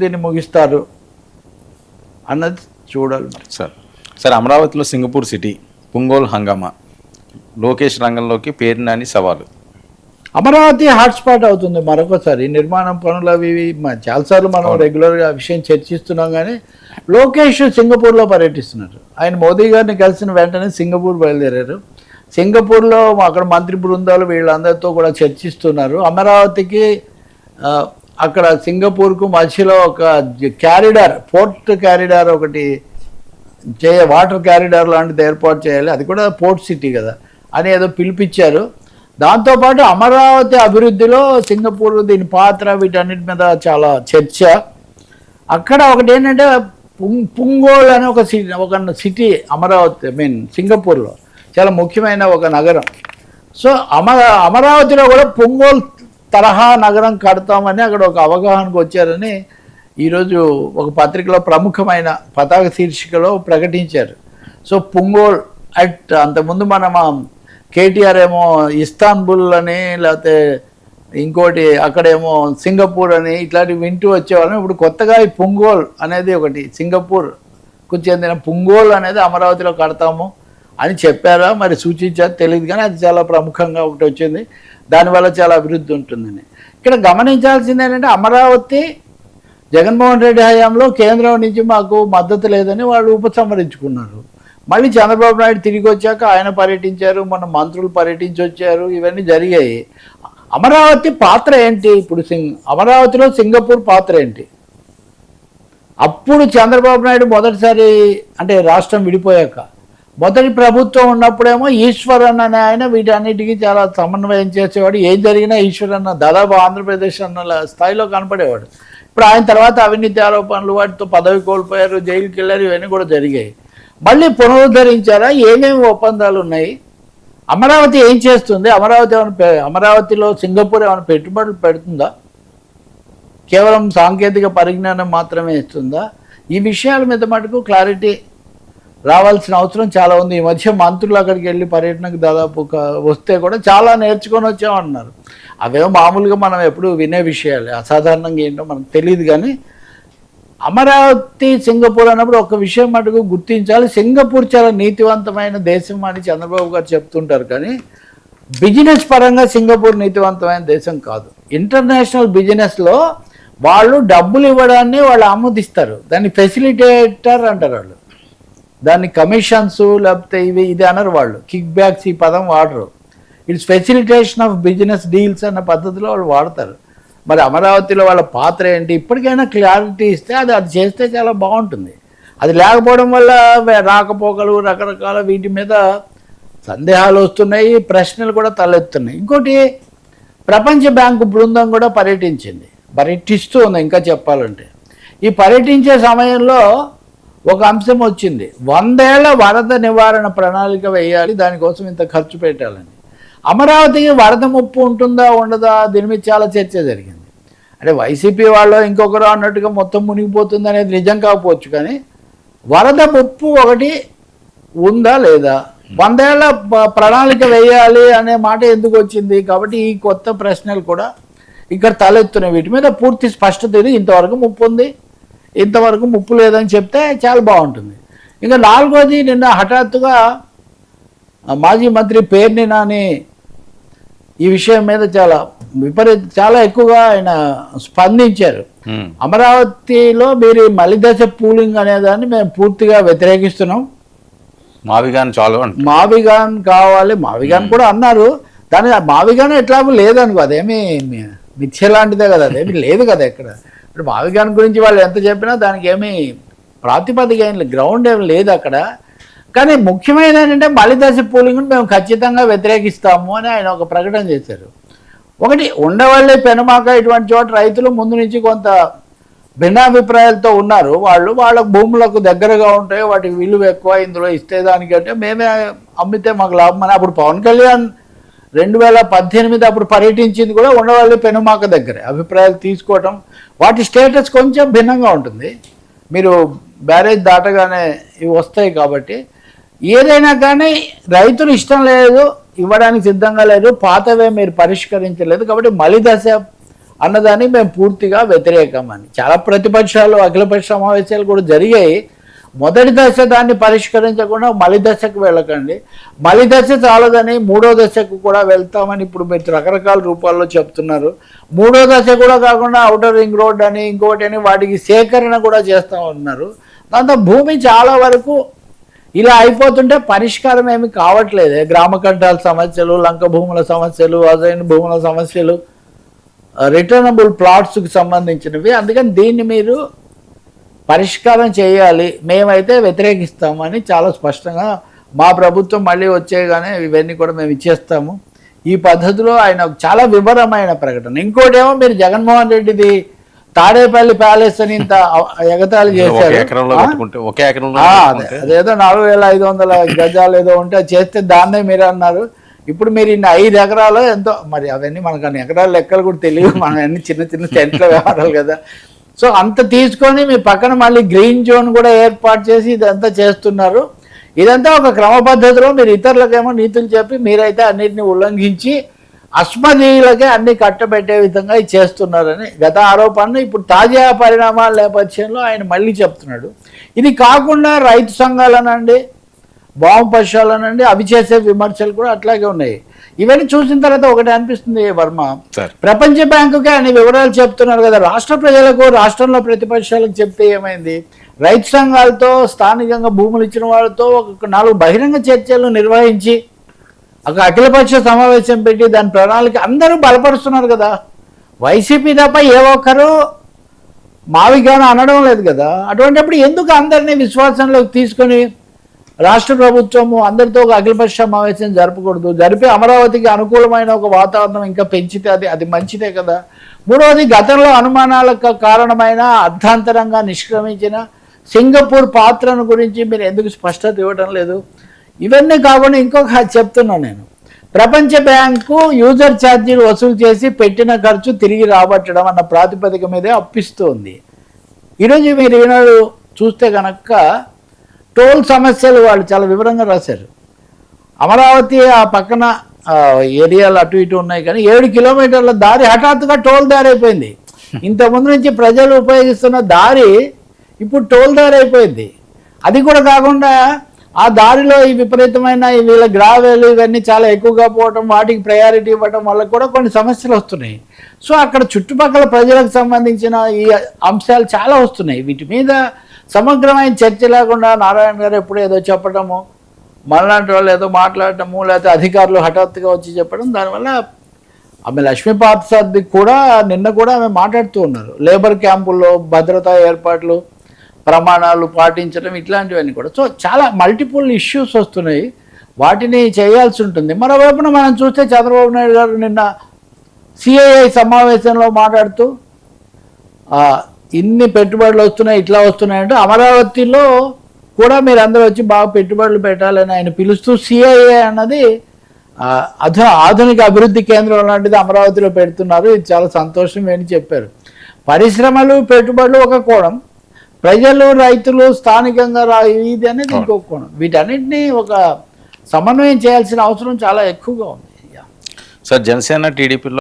దీన్ని ముగిస్తారు అన్నది చూడాలి. సార్ అమరావతిలో సింగపూర్ సిటీ పుంగోల్ హంగామా లోకేష్ రంగంలోకి పేర్నాని సవాలు. అమరావతి హాట్స్పాట్ అవుతుంది మరొకసారి. నిర్మాణం పనులు అవి చాలాసార్లు మనం రెగ్యులర్గా ఆ విషయం చర్చిస్తున్నాం. కానీ లోకేష్ సింగపూర్లో పర్యటిస్తున్నారు. ఆయన మోదీ గారిని కలిసిన వెంటనే సింగపూర్ బయలుదేరారు. సింగపూర్లో అక్కడ మంత్రి బృందాలు వీళ్ళందరితో కూడా చర్చిస్తున్నారు. అమరావతికి అక్కడ సింగపూర్కు మధ్యలో ఒక క్యారిడార్, పోర్ట్ క్యారిడార్ ఒకటి వాటర్ క్యారిడార్ లాంటిది ఏర్పాటు చేయాలి, అది కూడా పోర్ట్ సిటీ కదా అని ఏదో పిలిపించారు. దాంతోపాటు అమరావతి అభివృద్ధిలో సింగపూర్ దీని పాత్ర వీటన్నిటి మీద చాలా చర్చ. అక్కడ ఒకటి ఏంటంటే పుంగోల్ అనే ఒక సిటీ అమరావతి సింగపూర్లో చాలా ముఖ్యమైన ఒక నగరం. సో అమరావతిలో కూడా పుంగోల్ తరహా నగరం కడతామని అక్కడ ఒక అవగాహనకు వచ్చారని ఈరోజు ఒక పత్రికలో ప్రముఖమైన పతాక శీర్షికలో ప్రకటించారు. సో పుంగోల్ అంతకుముందు మనం కేటీఆర్ ఏమో ఇస్తాన్బుల్ అని లేకపోతే ఇంకోటి అక్కడేమో సింగపూర్ అని ఇట్లాంటివి వింటూ వచ్చేవాళ్ళని. ఇప్పుడు కొత్తగా ఈ పుంగోల్ అనేది ఒకటి సింగపూర్కు చెందిన పుంగోల్ అనేది అమరావతిలో కడతాము అని చెప్పారా మరి సూచించారు తెలియదు. కానీ అది చాలా ప్రముఖంగా ఒకటి వచ్చింది, దానివల్ల చాలా అభివృద్ధి ఉంటుందని. ఇక్కడ గమనించాల్సింది ఏంటంటే అమరావతి జగన్మోహన్ రెడ్డి హయాంలో కేంద్రం నుంచి మాకు మద్దతు లేదని వాళ్ళు ఉపసంహరించుకున్నారు. మళ్ళీ చంద్రబాబు నాయుడు తిరిగి వచ్చాక ఆయన పర్యటించారు, మన మంత్రులు పర్యటించి వచ్చారు, ఇవన్నీ జరిగాయి. అమరావతి పాత్ర ఏంటి ఇప్పుడు? అమరావతిలో సింగపూర్ పాత్ర ఏంటి? అప్పుడు చంద్రబాబు నాయుడు మొదటిసారి అంటే రాష్ట్రం విడిపోయాక మొదటి ప్రభుత్వం ఉన్నప్పుడేమో ఈశ్వరన్ అనే ఆయన వీటన్నిటికీ చాలా సమన్వయం చేసేవాడు. ఏం జరిగినా ఈశ్వరన్న దాదాపు ఆంధ్రప్రదేశ్ అన్న స్థాయిలో కనపడేవాడు. ఇప్పుడు ఆయన తర్వాత అవినీతి ఆరోపణలు, వాటితో పదవి కోల్పోయారు, జైలుకి వెళ్ళారు, ఇవన్నీ కూడా జరిగాయి. మళ్ళీ పునరుద్ధరించారా? ఏమేమి ఒప్పందాలు ఉన్నాయి? అమరావతి ఏం చేస్తుంది? అమరావతిలో సింగపూర్ ఏమైనా పెట్టుబడులు పెడుతుందా? కేవలం సాంకేతిక పరిజ్ఞానం మాత్రమే ఇస్తుందా? ఈ విషయాల మీద మటుకు క్లారిటీ రావాల్సిన అవసరం చాలా ఉంది. ఈ మధ్య మంత్రులు అక్కడికి వెళ్ళి పర్యటనకు దాదాపు వస్తే కూడా చాలా నేర్చుకొని వచ్చామన్నారు. అవేమో మామూలుగా మనం ఎప్పుడు వినే విషయాలే, అసాధారణంగా ఏంటో మనకు తెలియదు. కానీ అమరావతి సింగపూర్ అన్నప్పుడు ఒక విషయం మటుకు గుర్తించాలి, సింగపూర్ చాలా నీతివంతమైన దేశం అని చంద్రబాబు గారు చెప్తుంటారు. కానీ బిజినెస్ పరంగా సింగపూర్ నీతివంతమైన దేశం కాదు. ఇంటర్నేషనల్ బిజినెస్లో వాళ్ళు డబ్బులు ఇవ్వడాన్ని వాళ్ళు ఆమోదిస్తారు, దాన్ని ఫెసిలిటేటర్ అంటారు వాళ్ళు, దాన్ని కమిషన్స్ లేకపోతే ఇది అనరు వాళ్ళు, కిక్ బ్యాక్స్ ఈ పదం వాడరు. It's facilitation of business deals అన్న పద్ధతిలో వాళ్ళు వాడతారు. మరి అమరావతిలో వాళ్ళ పాత్ర ఏంటి? ఇప్పటికైనా క్లారిటీ ఇస్తే అది చేస్తే చాలా బాగుంటుంది. అది లేకపోవడం వల్ల రాకపోకలు రకరకాల వీటి మీద సందేహాలు వస్తున్నాయి, ప్రశ్నలు కూడా తలెత్తున్నాయి. ఇంకోటి, ప్రపంచ బ్యాంకు బృందం కూడా పర్యటిస్తూ ఉంది. ఇంకా చెప్పాలంటే ఈ పర్యటించే సమయంలో ఒక అంశం వచ్చింది, 100 ఏళ్ల వరద నివారణ ప్రణాళిక వేయాలి, దానికోసం ఇంత ఖర్చు పెట్టాలని. అమరావతికి వరద ముప్పు ఉంటుందా ఉండదా దీని మీద చాలా చర్చ జరిగింది. అంటే వైసీపీ వాళ్ళు ఇంకొకరు అన్నట్టుగా మొత్తం మునిగిపోతుంది అనేది నిజం కాకపోవచ్చు, కానీ వరద ముప్పు ఒకటి ఉందా లేదా, 100 ఏళ్ల ప్రణాళిక వేయాలి అనే మాట ఎందుకు వచ్చింది? కాబట్టి ఈ కొత్త ప్రశ్నలు కూడా ఇక్కడ తలెత్తున్నాయి. వీటి మీద పూర్తి స్పష్టత ఇది, ఇంతవరకు ముప్పు ఉంది, ఇంతవరకు ముప్పు లేదని చెప్తే చాలా బాగుంటుంది. ఇంకా 4వది, నిన్న హఠాత్తుగా మాజీ మంత్రి పేర్ని నాని ఈ విషయం మీద చాలా ఎక్కువగా ఆయన స్పందించారు. అమరావతిలో మీరు మలిదశ పూలింగ్ అనేదాన్ని మేము పూర్తిగా వ్యతిరేకిస్తున్నాం, మావిగాన్ కావాలి, మావిగాన్ కూడా అన్నారు. దాని మావిగాన్ ఎట్లాగో లేదనుకో, అదేమి మిథ్య లాంటిదే కదా, అదేమి లేదు కదా ఎక్కడ. ఇప్పుడు మావిగాన్ గురించి వాళ్ళు ఎంత చెప్పినా దానికి ఏమీ ప్రాతిపదిక ఏం లేదు, గ్రౌండ్ ఏమి లేదు అక్కడ. కానీ ముఖ్యమైన ఏంటంటే మలిదశ పూలింగ్ను మేము ఖచ్చితంగా వ్యతిరేకిస్తాము అని ఆయన ఒక ప్రకటన చేశారు. ఒకటి, ఉండవల్లి, పెనుమాక ఇటువంటి చోట రైతులు ముందు నుంచి కొంత భిన్నాభిప్రాయాలతో ఉన్నారు. వాళ్ళ భూములకు దగ్గరగా ఉంటాయి, వాటికి విలువ ఎక్కువ, ఇందులో ఇస్తే దానికంటే మేమే అమ్మితే మాకు లాభం అని. అప్పుడు పవన్ కళ్యాణ్ 2018 అప్పుడు పర్యటించింది కూడా ఉండవల్లి, పెనుమాక దగ్గరే. అభిప్రాయాలు తీసుకోవటం, వాటి స్టేటస్ కొంచెం భిన్నంగా ఉంటుంది. మీరు బ్యారేజ్ దాటగానే ఇవి వస్తాయి. కాబట్టి ఏదైనా కానీ రైతులు ఇష్టం లేదు, ఇవ్వడానికి సిద్ధంగా లేదు, పాతవే మీరు పరిష్కరించలేదు. కాబట్టి మలిదశ అన్నదాన్ని మేము పూర్తిగా వ్యతిరేకమని. చాలా ప్రతిపక్షాలు అఖిలపక్ష సమావేశాలు కూడా జరిగాయి. మొదటి దశ దాన్ని పరిష్కరించకుండా మలి దశకు వెళ్ళకండి, మలి దశ చాలదని మూడో దశకు కూడా వెళ్తామని ఇప్పుడు మీరు రకరకాల రూపాల్లో చెప్తున్నారు. మూడో దశ కూడా కాకుండా ఔటర్ రింగ్ రోడ్ అని ఇంకోటి అని వాటికి సేకరణ కూడా చేస్తామన్నారు. దాంతో భూమి చాలా వరకు ఇలా అయిపోతుంటే పరిష్కారం ఏమి కావట్లేదు. గ్రామ కంఠాల సమస్యలు, లంక భూముల సమస్యలు, అజైన్ భూముల సమస్యలు, రిటర్నబుల్ ప్లాట్స్కి సంబంధించినవి. అందుకని దీన్ని మీరు పరిష్కారం చేయాలి, మేమైతే వ్యతిరేకిస్తామని చాలా స్పష్టంగా మా ప్రభుత్వం మళ్ళీ వచ్చేగానే ఇవన్నీ కూడా మేము ఇచ్చేస్తాము ఈ పద్ధతిలో ఆయన చాలా వివరమైన ప్రకటన. ఇంకోటేమో మీరు జగన్మోహన్ రెడ్డిది తాడేపల్లి ప్యాలెస్ అని ఇంత ఎగతాళి చేశారు. అదేదో 4,500 గజాలు ఏదో ఉంటే అది చేస్తే దాన్నే మీరు అన్నారు. ఇప్పుడు మీరు ఇన్ని 5 ఎకరాలు ఎంతో, మరి అవన్నీ మనకు అన్ని ఎకరాల లెక్కలు కూడా తెలియదు, మనం అన్ని చిన్న చిన్న సెంట్ల వ్యవహారాలు కదా. సో అంత తీసుకొని మీ పక్కన మళ్ళీ గ్రీన్ జోన్ కూడా ఏర్పాటు చేసి ఇదంతా చేస్తున్నారు. ఇదంతా ఒక క్రమ పద్ధతిలో మీరు ఇతరులకేమో నీతులు చెప్పి మీరైతే అన్నిటిని ఉల్లంఘించి అస్మదీయులకే అన్ని కట్టబెట్టే విధంగా ఇది చేస్తున్నారని గత ఆరోపణను ఇప్పుడు తాజా పరిణామాల నేపథ్యంలో ఆయన మళ్ళీ చెప్తున్నాడు. ఇది కాకుండా రైతు సంఘాలనండి, వామపక్షాలనండి అవి చేసే విమర్శలు కూడా అట్లాగే ఉన్నాయి. ఇవన్నీ చూసిన తర్వాత ఒకటి అనిపిస్తుంది వర్మ, ప్రపంచ బ్యాంకుకే అన్ని వివరాలు చెప్తున్నారు కదా, రాష్ట్ర ప్రజలకు రాష్ట్రంలో ప్రతిపక్షాలకు చెప్తే ఏమైంది? రైతు సంఘాలతో స్థానికంగా భూములు ఇచ్చిన వాళ్ళతో ఒక 4 బహిరంగ చర్చలు నిర్వహించి ఒక అఖిలపక్ష సమావేశం పెట్టి దాని ప్రణాళిక అందరూ బలపరుస్తున్నారు కదా. వైసీపీ తప్ప ఏ ఒక్కరూ మావిగాను అనడం లేదు కదా. అటువంటిప్పుడు ఎందుకు అందరినీ విశ్వాసంలోకి తీసుకొని రాష్ట్ర ప్రభుత్వము అందరితో ఒక అఖిలపక్ష సమావేశం జరపకూడదు? జరిపి అమరావతికి అనుకూలమైన ఒక వాతావరణం ఇంకా పెంచితే అది మంచిదే కదా. మూడవది, గతంలో అనుమానాలకు కారణమైన అర్ధాంతరంగా నిష్క్రమించిన సింగపూర్ పాత్రను గురించి మీరు ఎందుకు స్పష్టత ఇవ్వడం లేదు? ఇవన్నీ కాకుండా ఇంకొక చెప్తున్నాను నేను, ప్రపంచ బ్యాంకు యూజర్ ఛార్జీలు వసూలు చేసి పెట్టిన ఖర్చు తిరిగి రాబట్టడం అన్న ప్రాతిపదిక మీదే అప్పిస్తుంది. ఈరోజు మీరు ఈనాడు చూస్తే కనుక టోల్ సమస్యలు వాళ్ళు చాలా వివరంగా రాశారు. అమరావతి ఆ పక్కన ఏరియాలు అటు ఇటు ఉన్నాయి, కానీ 7 కిలోమీటర్ల దారి హఠాత్తుగా టోల్ దారి అయిపోయింది. ఇంతకుముందు నుంచి ప్రజలు ఉపయోగిస్తున్న దారి ఇప్పుడు టోల్ దారి అయిపోయింది. అది కూడా కాకుండా ఆ దారిలో ఈ విపరీతమైన వీళ్ళ గ్రావెల్ ఇవన్నీ చాలా ఎక్కువగా పోవటం, వాటికి ప్రయారిటీ ఇవ్వటం వల్ల కూడా కొన్ని సమస్యలు వస్తున్నాయి. సో అక్కడ చుట్టుపక్కల ప్రజలకు సంబంధించిన ఈ అంశాలు చాలా వస్తున్నాయి. వీటి మీద సమగ్రమైన చర్చ లేకుండా నారాయణ గారు ఎప్పుడు ఏదో చెప్పడము, మనలాంటి వాళ్ళు ఏదో మాట్లాడటము, లేకపోతే అధికారులు హఠాత్తుగా వచ్చి చెప్పడం, దానివల్ల ఆమె లక్ష్మీపాదసారథి కూడా నిన్న కూడా ఆమె మాట్లాడుతూ ఉన్నారు. లేబర్ క్యాంపుల్లో భద్రతా ఏర్పాట్లు, ప్రమాణాలు పాటించడం, ఇట్లాంటివన్నీ కూడా. సో చాలా మల్టిపుల్ ఇష్యూస్ వస్తున్నాయి, వాటిని చేయాల్సి ఉంటుంది. మరోవైపున మనం చూస్తే చంద్రబాబు నాయుడు గారు నిన్న సిఐఐ సమావేశంలో మాట్లాడుతూ ఇన్ని పెట్టుబడులు వస్తున్నాయి, ఇట్లా వస్తున్నాయంటే అమరావతిలో కూడా మీరు అందరూ వచ్చి బాగా పెట్టుబడులు పెట్టాలని ఆయన పిలుస్తూ సిఐఐ అన్నది ఆధునిక అభివృద్ధి కేంద్రం లాంటిది అమరావతిలో పెడుతున్నారు, ఇది చాలా సంతోషం అని చెప్పారు. పరిశ్రమలు, పెట్టుబడులు ఒక కోణం, ప్రజలు, రైతులు, స్థానికంగా ఇది అనేది ఇంకొక కోణం. వీటన్నిటినీ ఒక సమన్వయం చేయాల్సిన అవసరం చాలా ఎక్కువగా ఉంది. సార్, జనసేన టీడీపీలో